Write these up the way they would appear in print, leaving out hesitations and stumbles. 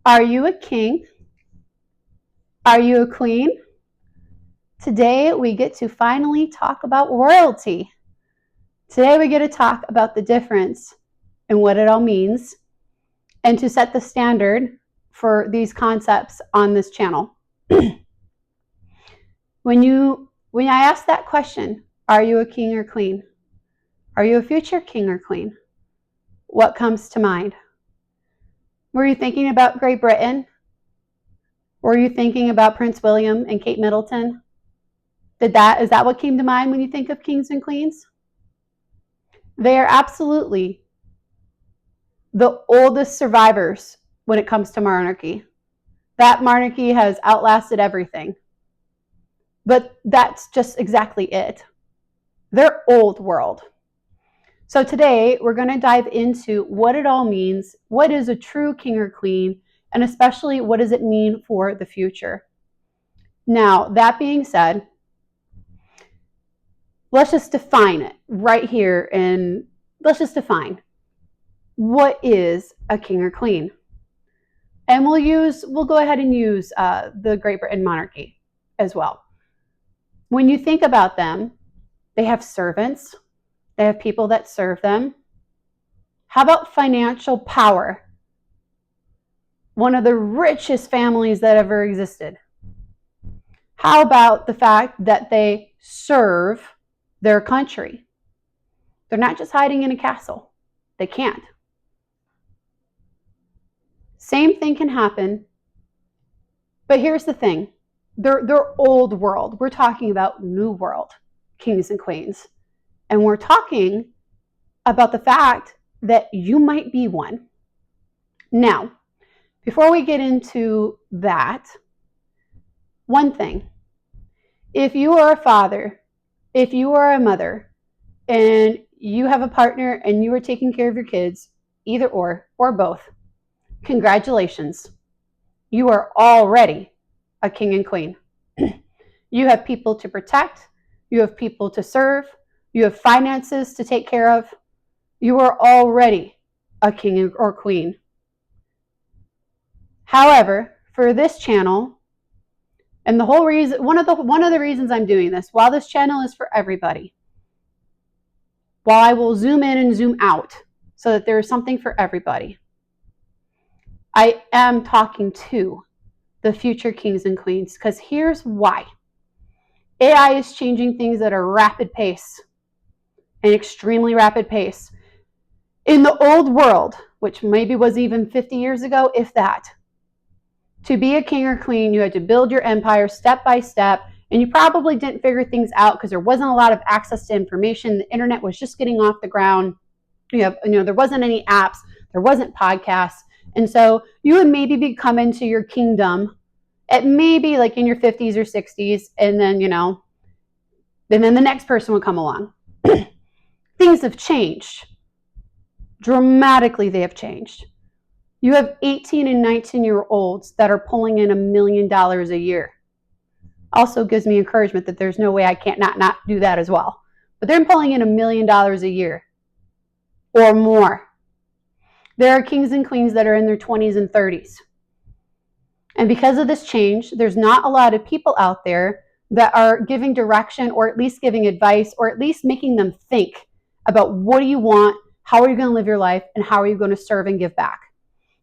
Are you a king? Are you a queen? Today we get to finally talk about royalty. Today we get to talk about the difference and what it all means, and to set the standard for these concepts on this channel. When I ask that question, are you a king or queen? Are you a future king or queen? What comes to mind? Were you thinking about Great Britain? Were you thinking about Prince William and Kate Middleton? Is that what came to mind when you think of kings and queens? They are absolutely the oldest survivors when it comes to monarchy. That monarchy has outlasted everything. But that's just exactly it. They're old world. So today we're going to dive into what it all means, what is a true king or queen, and especially what does it mean for the future. Now, that being said, let's just define it right here, and let's just define what is a king or queen. And we'll go ahead and use the Great Britain monarchy as well. When you think about them, they have servants, they have people that serve them. How about financial power? One of the richest families that ever existed. How about the fact that they serve their country? They're not just hiding in a castle. They can't. Same thing can happen. But here's the thing. They're old world. We're talking about new world kings and queens. And we're talking about the fact that you might be one. Now, before we get into that, one thing. If you are a father, if you are a mother, and you have a partner and you are taking care of your kids, either or both, congratulations. You are already a king and queen. You have people to protect. You have people to serve. You have finances to take care of. You are already a king or queen. However, for this channel, and the whole reason, one of the reasons I'm doing this, while this channel is for everybody, while I will zoom in and zoom out so that there is something for everybody, I am talking to the future kings and queens, because here's why. AI is changing things at a rapid pace, an extremely rapid pace. In the old world, which maybe was even 50 years ago, if that, to be a king or queen, you had to build your empire step by step, and you probably didn't figure things out because there wasn't a lot of access to information. The internet was just getting off the ground. There wasn't any apps, there wasn't podcasts, and so you would maybe be coming to your kingdom at maybe like in your 50s or 60s, and then then the next person would come along. Things have changed dramatically. They have changed. You have 18 and 19-year-olds that are pulling in $1 million a year. Also gives me encouragement that there's no way I can't not do that as well. But they're pulling in $1 million a year or more. There are kings and queens that are in their 20s and 30s. And because of this change, there's not a lot of people out there that are giving direction, or at least giving advice, or at least making them think about what do you want, how are you going to live your life, and how are you going to serve and give back.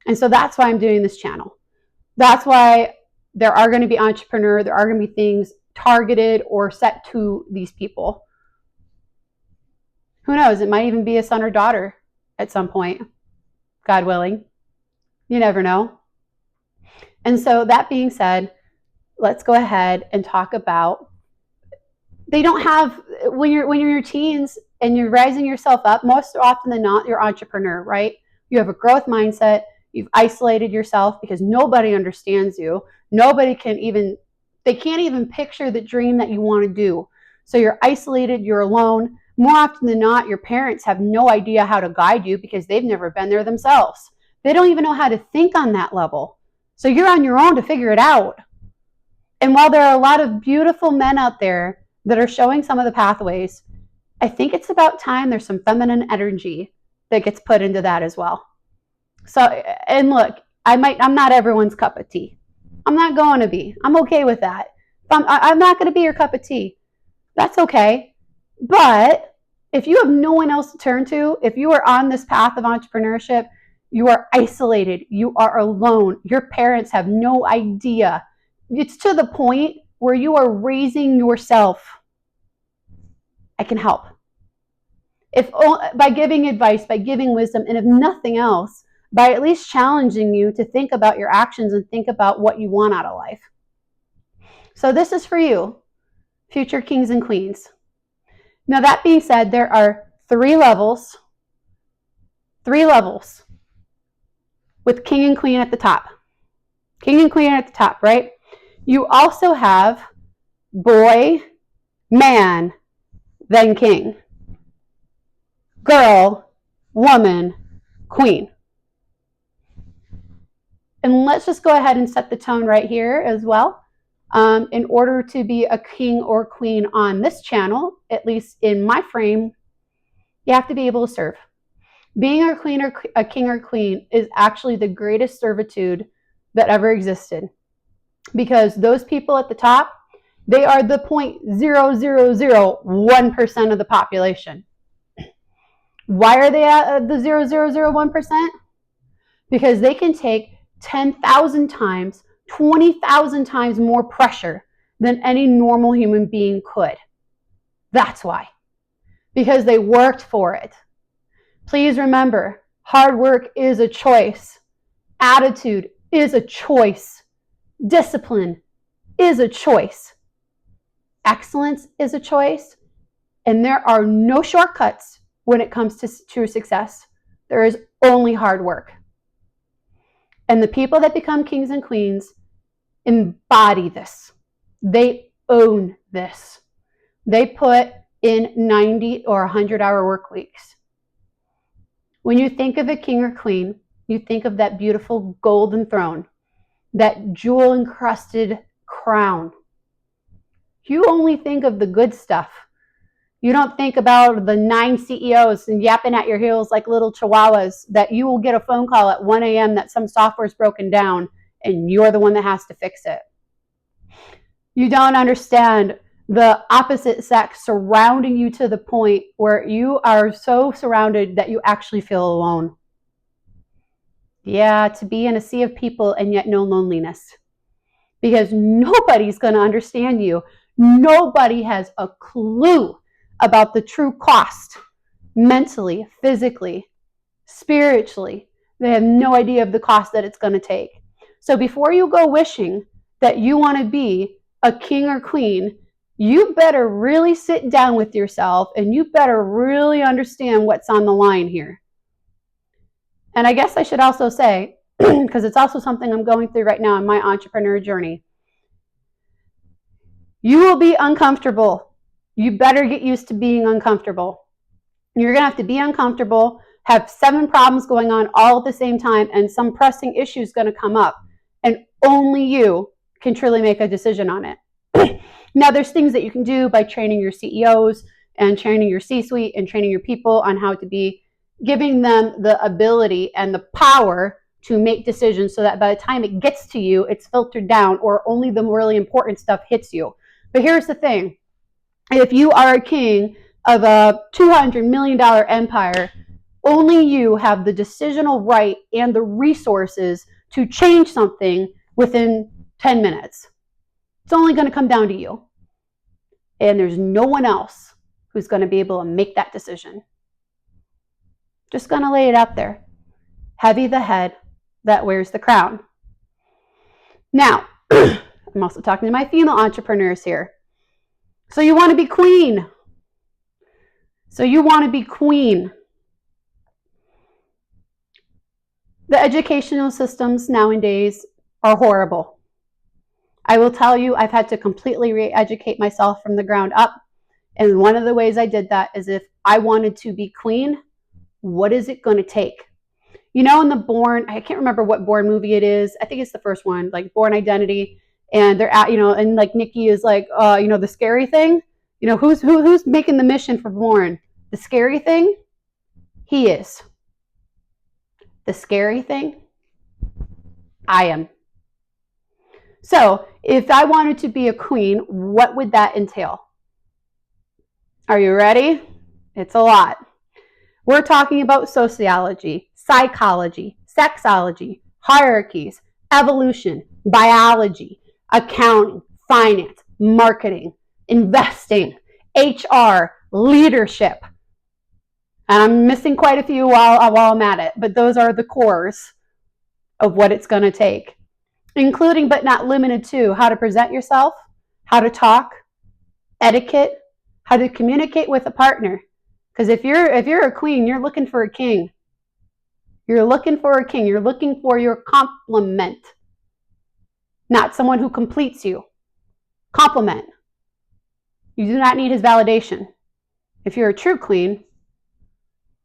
And so that's why I'm doing this channel. That's why there are going to be entrepreneurs, there are going to be things targeted or set to these people. Who knows? It might even be a son or daughter at some point, God willing. You never know. And so that being said, let's go ahead and talk about, they don't have, when you're in your teens and you're rising yourself up, most often than not, you're an entrepreneur, right? You have a growth mindset. You've isolated yourself because nobody understands you. They can't even picture the dream that you want to do. So you're isolated, you're alone. More often than not, your parents have no idea how to guide you because they've never been there themselves. They don't even know how to think on that level. So you're on your own to figure it out. And while there are a lot of beautiful men out there that are showing some of the pathways, I think it's about time there's some feminine energy that gets put into that as well. So, and look, I'm not everyone's cup of tea. I'm not going to be. I'm okay with that. I'm not going to be your cup of tea. That's okay. But if you have no one else to turn to, if you are on this path of entrepreneurship, you are isolated, you are alone, your parents have no idea. It's to the point where you are raising yourself. I can help. If by giving advice, by giving wisdom, and if nothing else, by at least challenging you to think about your actions and think about what you want out of life. So this is for you, future kings and queens. Now that being said, there are three levels with king and queen at the top. King and queen at the top, right? You also have boy, man, then king. Girl, woman, queen. And let's just go ahead and set the tone right here as well. In order to be a king or queen on this channel, at least in my frame, you have to be able to serve. Being a queen or a king or queen is actually the greatest servitude that ever existed. Because those people at the top, they are the 0.0001% of the population. Why are they at the 0.001%? Because they can take 10,000 times, 20,000 times more pressure than any normal human being could. That's why. Because they worked for it. Please remember, hard work is a choice. Attitude is a choice. Discipline is a choice. Excellence is a choice. And there are no shortcuts when it comes to true success. There is only hard work. And the people that become kings and queens embody this. They own this. They put in 90 or 100-hour work weeks. When you think of a king or queen, you think of that beautiful golden throne, that jewel-encrusted crown. You only think of the good stuff. You don't think about the 9 CEOs and yapping at your heels like little chihuahuas that you will get a phone call at 1 a.m. that some software is broken down and you're the one that has to fix it. You don't understand the opposite sex surrounding you to the point where you are so surrounded that you actually feel alone. Yeah, to be in a sea of people and yet no loneliness. Because nobody's going to understand you. Nobody has a clue about the true cost, mentally, physically, spiritually. They have no idea of the cost that it's going to take. So before you go wishing that you want to be a king or queen, you better really sit down with yourself and you better really understand what's on the line here. And I guess I should also say, because it's also something I'm going through right now in my entrepreneur journey, you will be uncomfortable. You better get used to being uncomfortable. You're going to have to be uncomfortable, have 7 problems going on all at the same time, and some pressing issue is going to come up. And only you can truly make a decision on it. Now, there's things that you can do by training your CEOs and training your C-suite and training your people on how to be, giving them the ability and the power to make decisions so that by the time it gets to you, it's filtered down or only the really important stuff hits you. But here's the thing. If you are a king of a $200 million empire, only you have the decisional right and the resources to change something within 10 minutes. It's only going to come down to you. And there's no one else who's going to be able to make that decision. Just going to lay it out there. Heavy the head that wears the crown. Now, I'm also talking to my female entrepreneurs here. So you want to be queen. The educational systems nowadays are horrible. I will tell you, I've had to completely re-educate myself from the ground up. And one of the ways I did that is if I wanted to be queen, what is it going to take? You know, in the Bourne, I can't remember what Bourne movie it is. I think it's the first one, like Bourne Identity. And they're at, and like Nikki is like, the scary thing. Who's making the mission for Bourne? The scary thing? He is. The scary thing? I am. So if I wanted to be a queen, what would that entail? Are you ready? It's a lot. We're talking about sociology, psychology, sexology, hierarchies, evolution, biology, accounting, finance, marketing, investing, HR, leadership. And I'm missing quite a few while I'm at it, but those are the cores of what it's going to take, including but not limited to how to present yourself, how to talk, etiquette, how to communicate with a partner. Because if you're a queen, you're looking for a king. You're looking for a king. You're looking for your complement, not someone who completes you. Complement. You do not need his validation. If you're a true queen,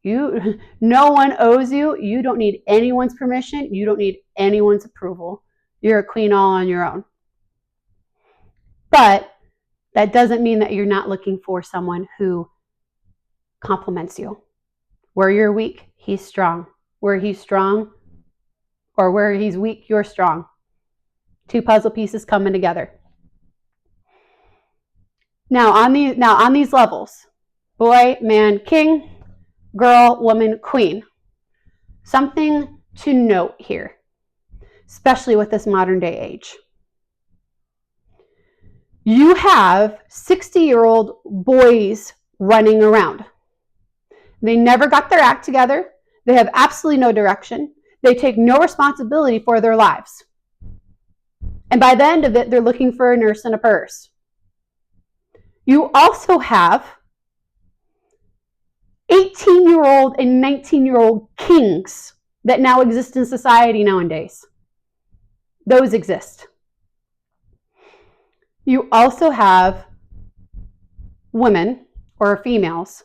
no one owes you. You don't need anyone's permission. You don't need anyone's approval. You're a queen all on your own. But that doesn't mean that you're not looking for someone who complements you. Where you're weak, he's strong. Where he's strong, or where he's weak, you're strong. Two puzzle pieces coming together. Now on these levels, boy, man, king, girl, woman, queen. Something to note here, especially with this modern day age. You have 60-year-old boys running around. They never got their act together. They have absolutely no direction. They take no responsibility for their lives. And by the end of it, they're looking for a nurse and a purse. You also have 18-year-old and 19-year-old kings that now exist in society nowadays. Those exist. You also have women or females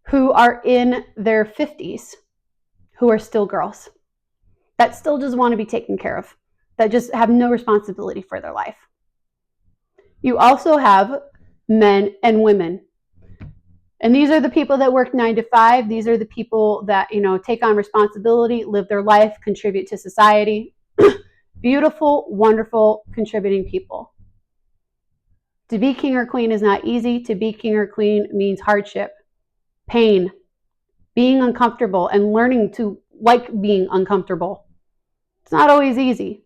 who are in their 50s who are still girls, that still just want to be taken care of, that just have no responsibility for their life. You also have men and women. And these are the people that work 9 to 5. These are the people that, take on responsibility, live their life, contribute to society. Beautiful, wonderful, contributing people. To be king or queen is not easy. To be king or queen means hardship, pain, being uncomfortable, and learning to like being uncomfortable. It's not always easy.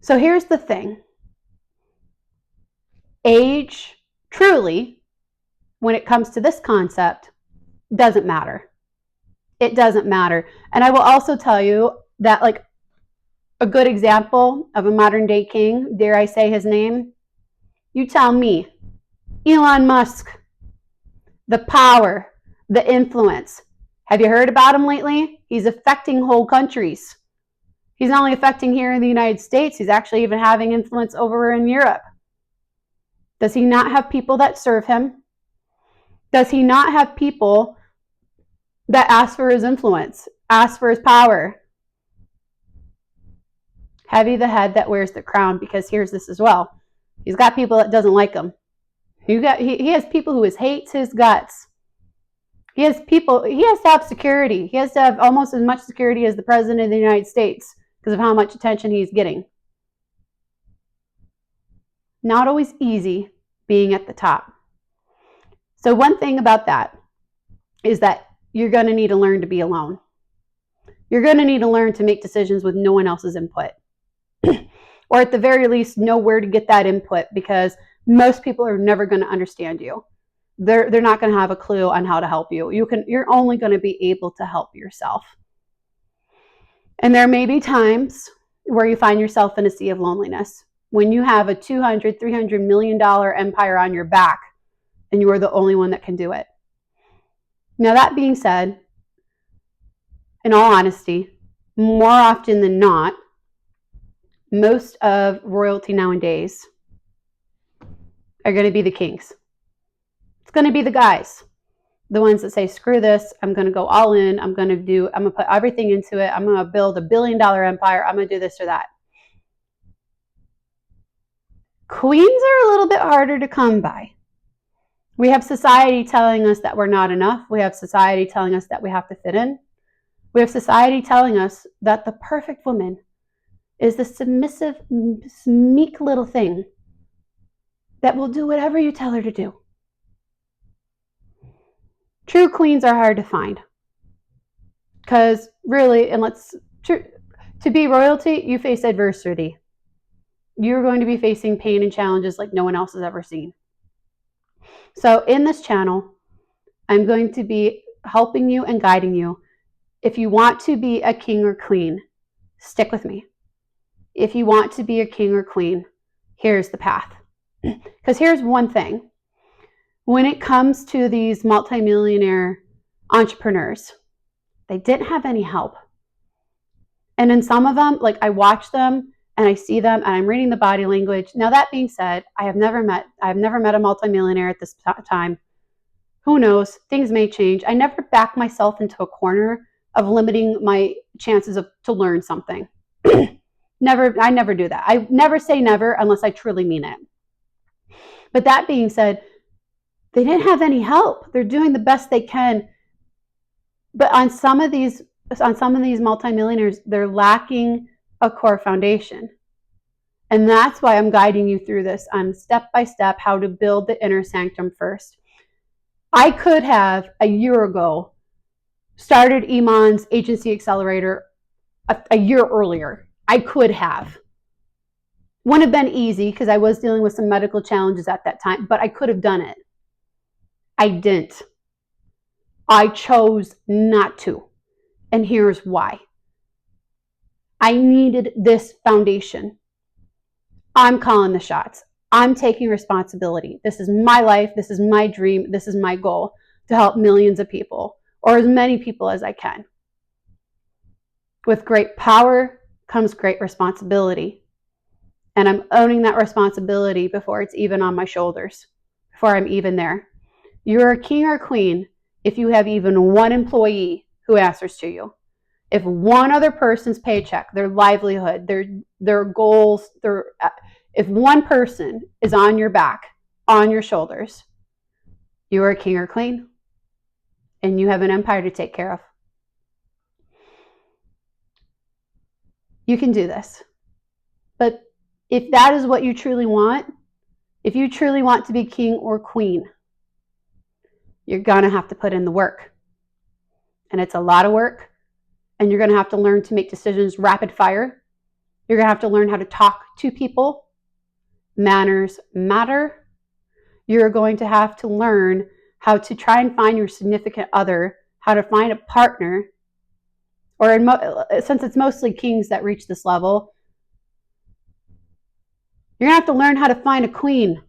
So here's the thing. Age, truly, when it comes to this concept, doesn't matter. It doesn't matter. And I will also tell you that, like, a good example of a modern day king, dare I say his name? You tell me. Elon Musk. The power, the influence. Have you heard about him lately? He's affecting whole countries. He's not only affecting here in the United States, he's actually even having influence over in Europe. Does he not have people that serve him? Does he not have people that ask for his influence, ask for his power? Heavy the head that wears the crown, because here's this as well. He's got people that doesn't like him. He has people who hates his guts. He has to have security. He has to have almost as much security as the president of the United States because of how much attention he's getting. Not always easy being at the top. So one thing about that is that you're going to need to learn to be alone. You're going to need to learn to make decisions with no one else's input. Or at the very least, know where to get that input, because most people are never going to understand you. They're not going to have a clue on how to help you. You're only going to be able to help yourself. And there may be times where you find yourself in a sea of loneliness when you have a $200, $300 million empire on your back and you are the only one that can do it. Now, that being said, in all honesty, more often than not, most of royalty nowadays are going to be the kings. It's going to be the guys, the ones that say, screw this, I'm going to go all in, I'm going to put everything into it, I'm going to build $1 billion empire, I'm going to do this or that. Queens are a little bit harder to come by. We have society telling us that we're not enough. We have society telling us that we have to fit in. We have society telling us that the perfect woman is the submissive, meek little thing that will do whatever you tell her to do. True queens are hard to find. Because really, to be royalty, you face adversity. You're going to be facing pain and challenges like no one else has ever seen. So in this channel, I'm going to be helping you and guiding you. If you want to be a king or queen, stick with me. If you want to be a king or queen, here's the path. Because here's one thing. When it comes to these multimillionaire entrepreneurs, they didn't have any help. And in some of them, like I watch them and I see them and I'm reading the body language. Now that being said, I've never met a multimillionaire at this time. Who knows? Things may change. I never back myself into a corner of limiting my chances to learn something. I never do that. I never say never unless I truly mean it. But that being said, they didn't have any help. They're doing the best they can. But on some of these multimillionaires, they're lacking a core foundation. And that's why I'm guiding you through this on step by step how to build the inner sanctum first. I could have a year ago started Iman's agency accelerator a year earlier. I could have. Wouldn't have been easy because I was dealing with some medical challenges at that time, but I could have done it. I didn't. I chose not to. And here's why. I needed this foundation. I'm calling the shots. I'm taking responsibility. This is my life. This is my dream. This is my goal to help millions of people, or as many people as I can. With great power comes great responsibility. And I'm owning that responsibility before it's even on my shoulders, before I'm even there. You're a king or queen if you have even one employee who answers to you. If one other person's paycheck, their livelihood, their goals, if one person is on your back, on your shoulders, you are a king or queen, and you have an empire to take care of. You can do this. But if that is what you truly want, if you truly want to be king or queen, you're going to have to put in the work. And it's a lot of work. And you're going to have to learn to make decisions rapid fire. You're going to have to learn how to talk to people. Manners matter. You're going to have to learn how to try and find your significant other, how to find a partner. Or since it's mostly kings that reach this level, you're going to have to learn how to find a queen.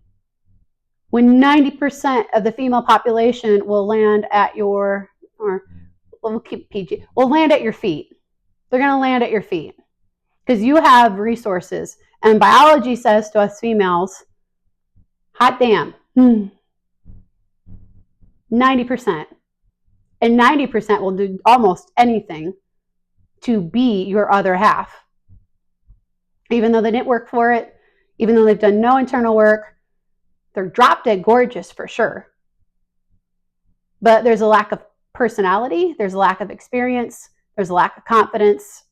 When 90% of the female population will land at your, or we'll keep PG, will land at your feet. They're going to land at your feet because you have resources. And biology says to us females, hot damn, 90%. And 90% will do almost anything to be your other half. Even though they didn't work for it, even though they've done no internal work, they're drop dead gorgeous for sure. But there's a lack of personality, there's a lack of experience, there's a lack of confidence.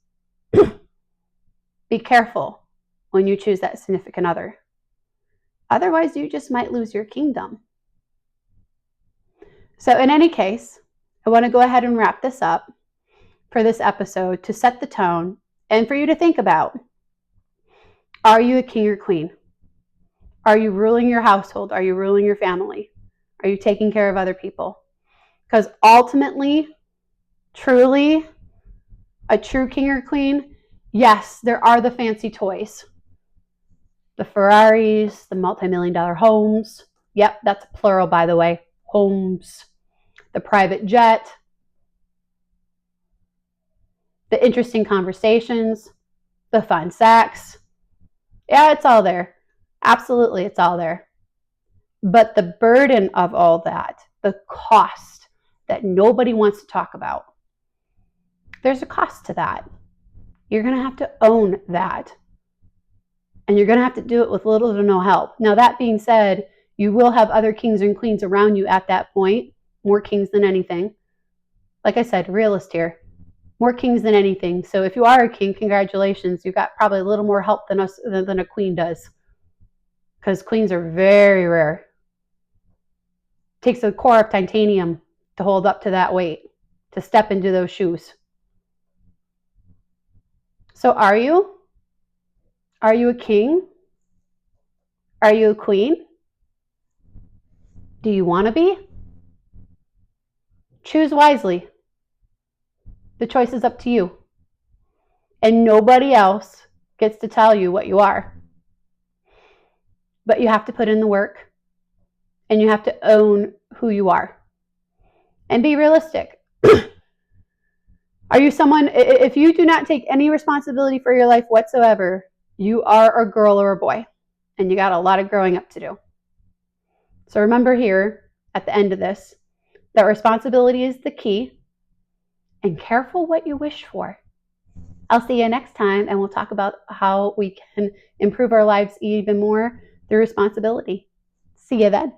Be careful when you choose that significant other. Otherwise, you just might lose your kingdom. So in any case, I want to go ahead and wrap this up for this episode to set the tone and for you to think about, are you a king or queen? Are you ruling your household? Are you ruling your family? Are you taking care of other people? Because ultimately, truly, a true king or queen, yes, there are the fancy toys. The Ferraris, the multi-million-dollar homes. Yep, that's plural, by the way. Homes. The private jet. The interesting conversations. The fun sex. Yeah, it's all there. Absolutely, it's all there. But the burden of all that, the cost that nobody wants to talk about, there's a cost to that. You're going to have to own that. And you're going to have to do it with little to no help. Now, that being said, you will have other kings and queens around you at that point, more kings than anything. Like I said, realist here. More kings than anything. So if you are a king, congratulations. You got probably a little more help than a queen does. Because queens are very rare. It takes a core of titanium to hold up to that weight, to step into those shoes. So are you? Are you a king? Are you a queen? Do you want to be? Choose wisely. The choice is up to you. And nobody else gets to tell you what you are. But you have to put in the work. And you have to own who you are. And be realistic. Are you someone, if you do not take any responsibility for your life whatsoever, you are a girl or a boy. And you got a lot of growing up to do. So remember here, at the end of this, that responsibility is the key. And careful what you wish for. I'll see you next time, and we'll talk about how we can improve our lives even more through responsibility. See you then.